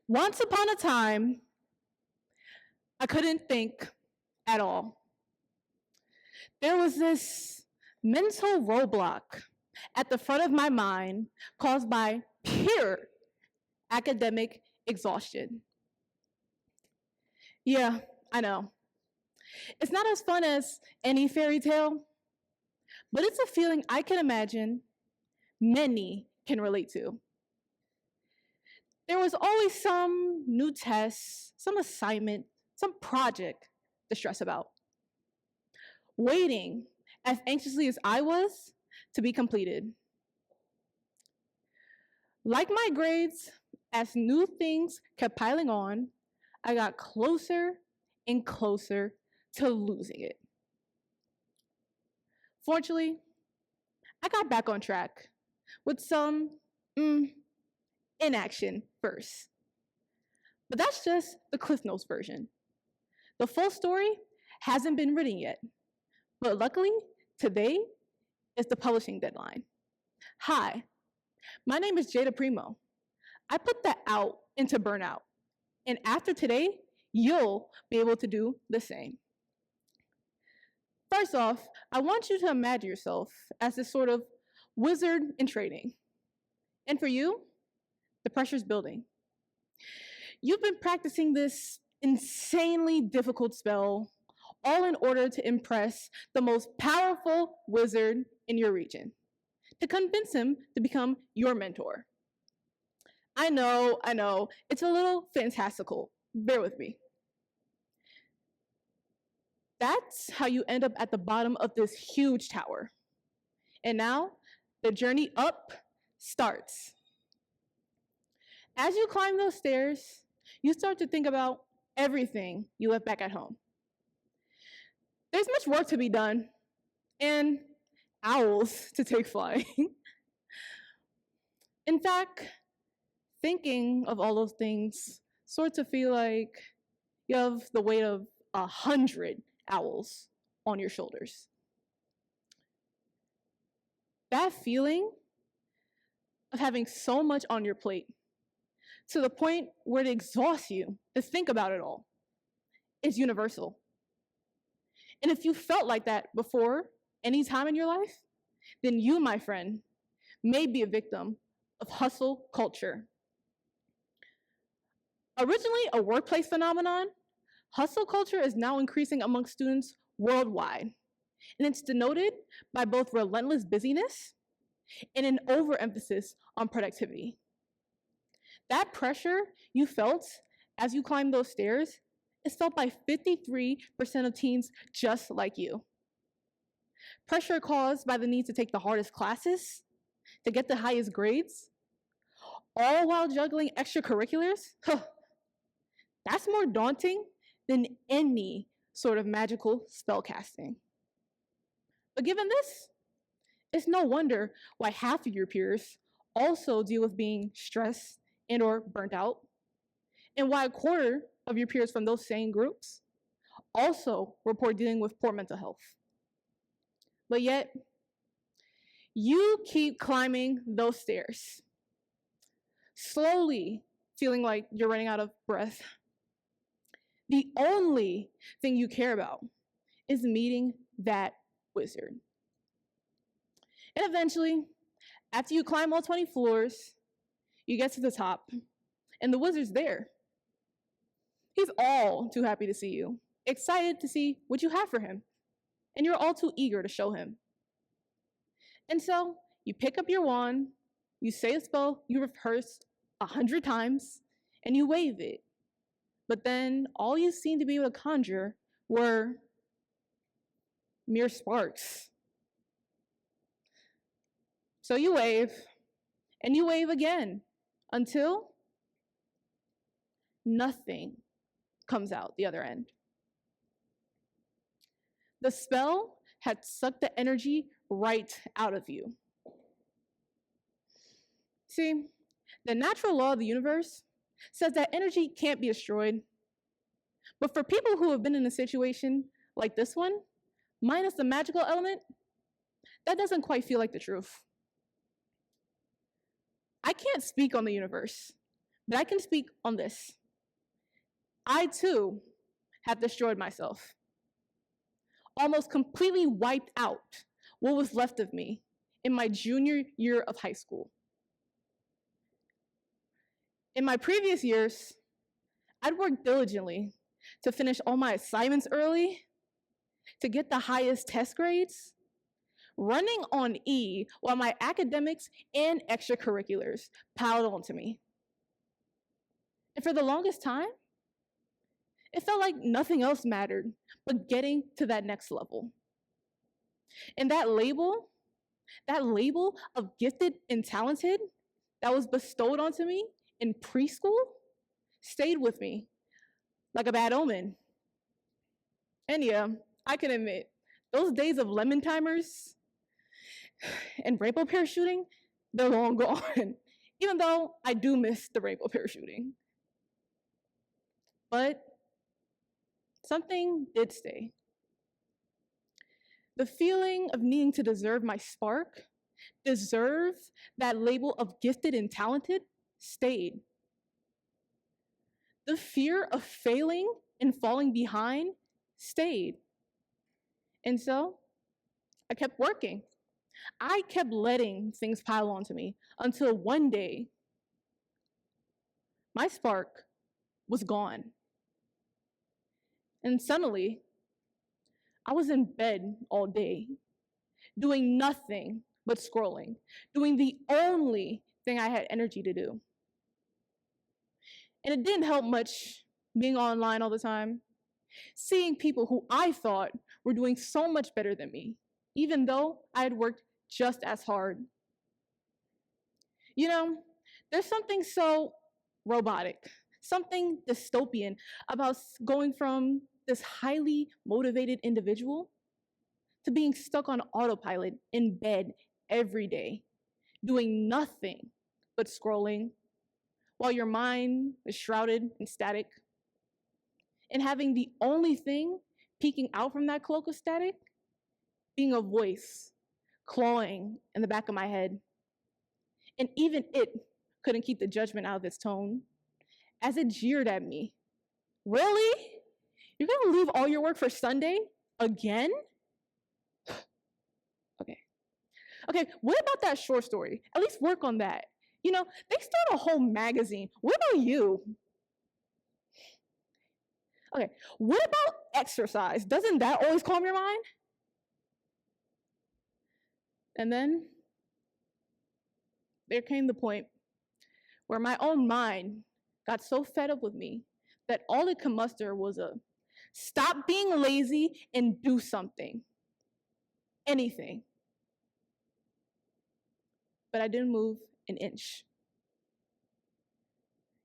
Once upon a time, I couldn't think at all. There was this mental roadblock at the front of my mind caused by pure academic exhaustion. Yeah, I know. It's not as fun as any fairy tale, but it's a feeling I can imagine many can relate to. There was always some new test, some assignment, some project to stress about, waiting as anxiously as I was to be completed. Like my grades, as new things kept piling on, I got closer and closer to losing it. Fortunately, I got back on track with some inaction first. But that's just the Cliff Notes version. The full story hasn't been written yet, but luckily, today is the publishing deadline. Hi, my name is Jada Primo. I put that out into burnout, and after today, you'll be able to do the same. First off, I want you to imagine yourself as this sort of wizard in training. And for you, the pressure's building. You've been practicing this insanely difficult spell, all in order to impress the most powerful wizard in your region, to convince him to become your mentor. I know, it's a little fantastical. Bear with me. That's how you end up at the bottom of this huge tower. And now, the journey up starts. As you climb those stairs, you start to think about everything you left back at home. There's much work to be done, and owls to take flying. In fact, thinking of all those things starts to feel like you have the weight of 100 owls on your shoulders. That feeling of having so much on your plate to the point where it exhausts you to think about it all is universal. And if you felt like that before any time in your life, then you, my friend, may be a victim of hustle culture. Originally a workplace phenomenon, hustle culture is now increasing among students worldwide. And it's denoted by both relentless busyness and an overemphasis on productivity. That pressure you felt as you climbed those stairs is felt by 53% of teens just like you. Pressure caused by the need to take the hardest classes, to get the highest grades, all while juggling extracurriculars. That's more daunting than any sort of magical spell casting. But given this, it's no wonder why half of your peers also deal with being stressed and or burnt out, and why a quarter of your peers from those same groups also report dealing with poor mental health. But yet, you keep climbing those stairs, slowly feeling like you're running out of breath. The only thing you care about is meeting that wizard. And eventually, after you climb all 20 floors, you get to the top, and the wizard's there. He's all too happy to see you, excited to see what you have for him, and you're all too eager to show him. And so, you pick up your wand, you say a spell you rehearsed 100 times, and you wave it. But then, all you seem to be able to conjure were mere sparks. So you wave, and you wave again, until nothing comes out the other end. The spell had sucked the energy right out of you. See, the natural law of the universe says that energy can't be destroyed. But for people who have been in a situation like this one, minus the magical element, that doesn't quite feel like the truth. I can't speak on the universe, But I can speak on this. I too have destroyed myself, almost completely wiped out what was left of me in my junior year of high school. In my previous years, I'd worked diligently to finish all my assignments early, to get the highest test grades, running on E while my academics and extracurriculars piled onto me. And for the longest time, it felt like nothing else mattered but getting to that next level. And that label of gifted and talented that was bestowed onto me in preschool stayed with me like a bad omen. And yeah, I can admit, those days of lemon timers and rainbow parachuting, they're long gone, even though I do miss the rainbow parachuting. But something did stay. The feeling of needing to deserve my spark, deserve that label of gifted and talented, stayed. The fear of failing and falling behind stayed. And so I kept working. I kept letting things pile onto me until one day, my spark was gone. And suddenly, I was in bed all day, doing nothing but scrolling, doing the only thing I had energy to do. And it didn't help much being online all the time, seeing people who I thought were doing so much better than me, even though I had worked just as hard. You know, there's something so robotic, something dystopian about going from this highly motivated individual to being stuck on autopilot in bed every day, doing nothing but scrolling while your mind is shrouded in static, and having the only thing peeking out from that cloak of static being a voice clawing in the back of my head. And even it couldn't keep the judgment out of its tone as it jeered at me. Really? You're gonna leave all your work for Sunday again? Okay, what about that short story? At least work on that. You know, they start a whole magazine. What about you? Okay, what about exercise? Doesn't that always calm your mind? And then there came the point where my own mind got so fed up with me that all it could muster was a stop being lazy and do something. Anything. But I didn't move an inch.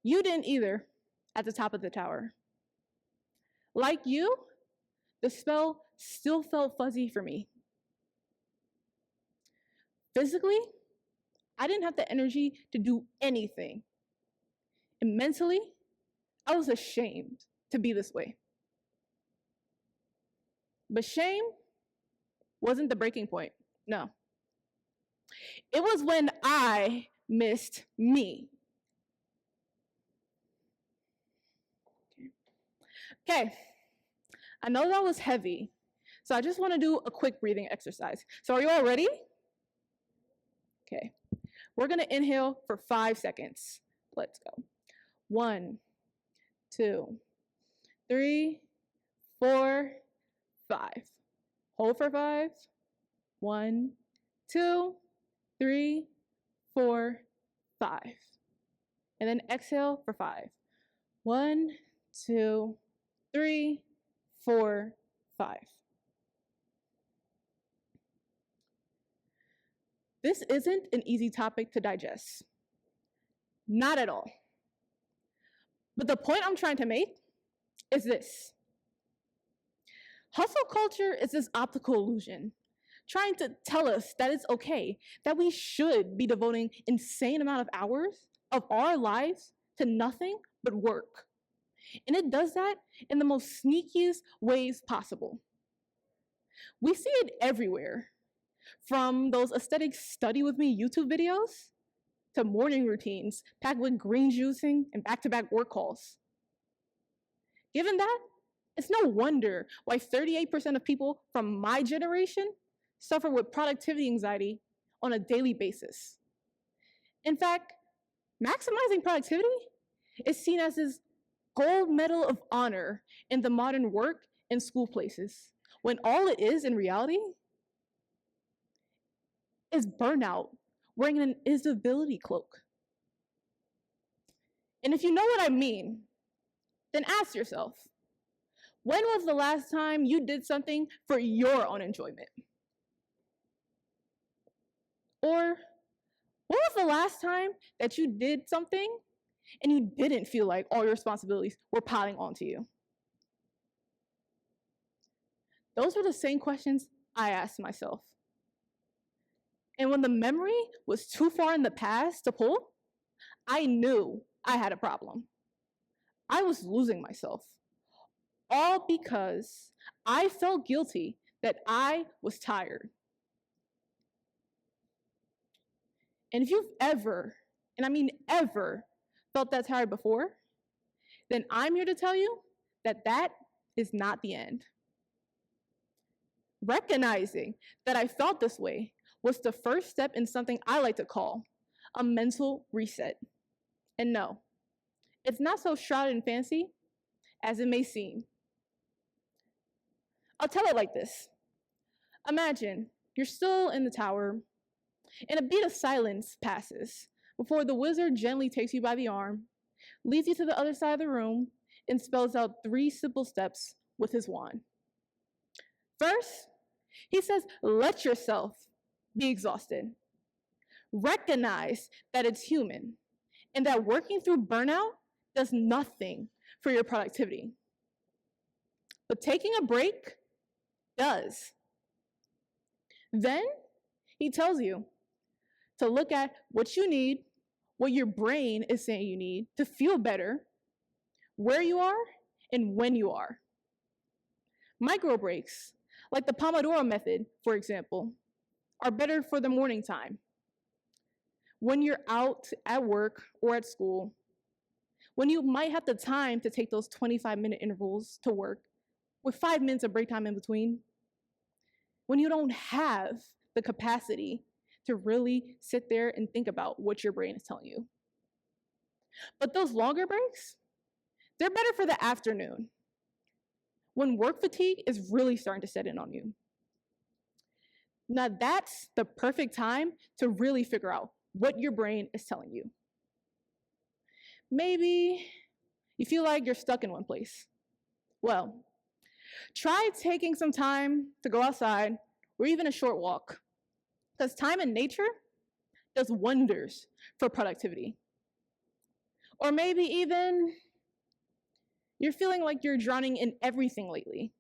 You didn't either at the top of the tower. Like you, the spell still felt fuzzy for me. Physically, I didn't have the energy to do anything. And mentally, I was ashamed to be this way. But shame wasn't the breaking point, no. It was when I missed me. Okay, I know that was heavy, so I just want to do a quick breathing exercise. So are you all ready? Okay, we're gonna inhale for 5 seconds. Let's go. 1, 2, 3, 4, 5. Hold for 5. 1, 2, 3, 4, 5. And then exhale for 5. 1, 2, 3, 4, 5. This isn't an easy topic to digest. Not at all. But the point I'm trying to make is this. Hustle culture is this optical illusion, trying to tell us that it's okay, that we should be devoting insane amount of hours of our lives to nothing but work. And it does that in the most sneakiest ways possible. We see it everywhere, from those aesthetic study with me YouTube videos to morning routines packed with green juicing and back-to-back work calls. Given that, it's no wonder why 38% of people from my generation suffer with productivity anxiety on a daily basis. In fact, maximizing productivity is seen as this gold medal of honor in the modern work and school places, when all it is in reality is burnout wearing an invisibility cloak. And if you know what I mean, then ask yourself, when was the last time you did something for your own enjoyment? Or when was the last time that you did something and you didn't feel like all your responsibilities were piling onto you? Those were the same questions I asked myself. And when the memory was too far in the past to pull, I knew I had a problem. I was losing myself, all because I felt guilty that I was tired. And if you've ever, and I mean ever, felt that tired before, then I'm here to tell you that that is not the end. Recognizing that I felt this way was the first step in something I like to call a mental reset. And no, it's not so shrouded in fancy as it may seem. I'll tell it like this. Imagine you're still in the tower, and a beat of silence passes before the wizard gently takes you by the arm, leads you to the other side of the room, and spells out 3 simple steps with his wand. First, he says, let yourself be exhausted. Recognize that it's human and that working through burnout does nothing for your productivity. But taking a break does. Then he tells you to look at what you need, what your brain is saying you need to feel better, where you are, and when you are. Micro breaks, like the Pomodoro method, for example, are better for the morning time. When you're out at work or at school, when you might have the time to take those 25-minute intervals to work with 5 minutes of break time in between, when you don't have the capacity to really sit there and think about what your brain is telling you. But those longer breaks, they're better for the afternoon, when work fatigue is really starting to set in on you. Now that's the perfect time to really figure out what your brain is telling you. Maybe you feel like you're stuck in one place. Well, try taking some time to go outside or even a short walk, because time in nature does wonders for productivity. Or maybe even you're feeling like you're drowning in everything lately,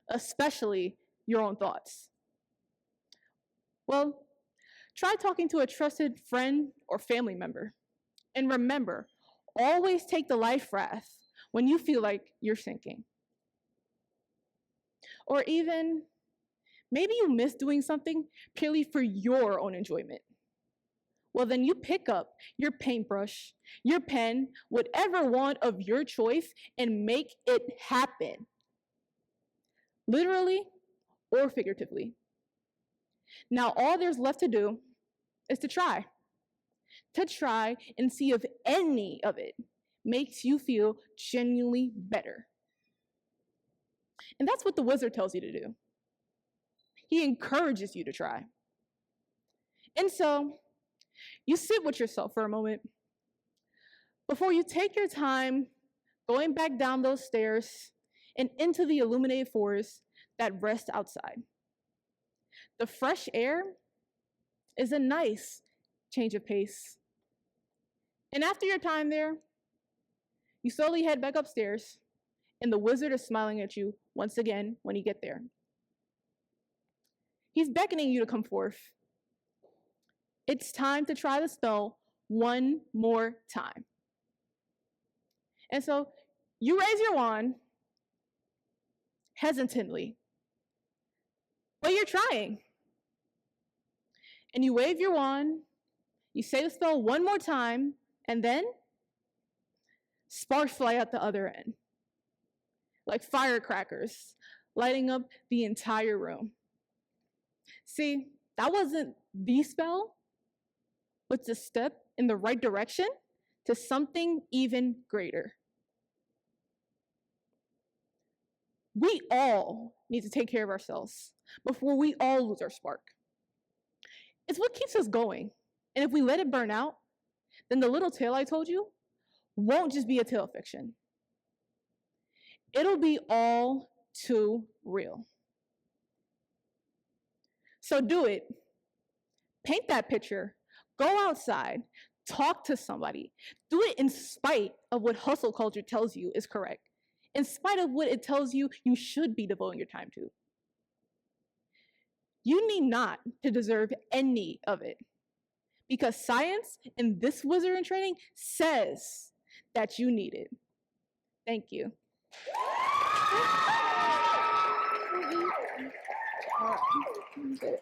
especially your own thoughts. Well, try talking to a trusted friend or family member. And remember, always take the life breath when you feel like you're sinking. Or even, maybe you miss doing something purely for your own enjoyment. Well, then you pick up your paintbrush, your pen, whatever wand of your choice, and make it happen. Literally or figuratively. Now, all there's left to do is to try and see if any of it makes you feel genuinely better. And that's what the wizard tells you to do. He encourages you to try. And so, you sit with yourself for a moment before you take your time going back down those stairs and into the illuminated forest that rests outside. The fresh air is a nice change of pace. And after your time there, you slowly head back upstairs, and the wizard is smiling at you once again when you get there. He's beckoning you to come forth. It's time to try the spell one more time. And so you raise your wand hesitantly, but you're trying. And you wave your wand, You say the spell one more time, and then sparks fly out the other end, like firecrackers, lighting up the entire room. See, that wasn't the spell, but it's a step in the right direction to something even greater. We all need to take care of ourselves before we all lose our spark. It's what keeps us going. And if we let it burn out, then the little tale I told you won't just be a tale of fiction. It'll be all too real. So do it. Paint that picture. Go outside. Talk to somebody. Do it in spite of what hustle culture tells you is correct, in spite of what it tells you you should be devoting your time to. You need not to deserve any of it, because science and this wizard in training says that you need it. Thank you. All right.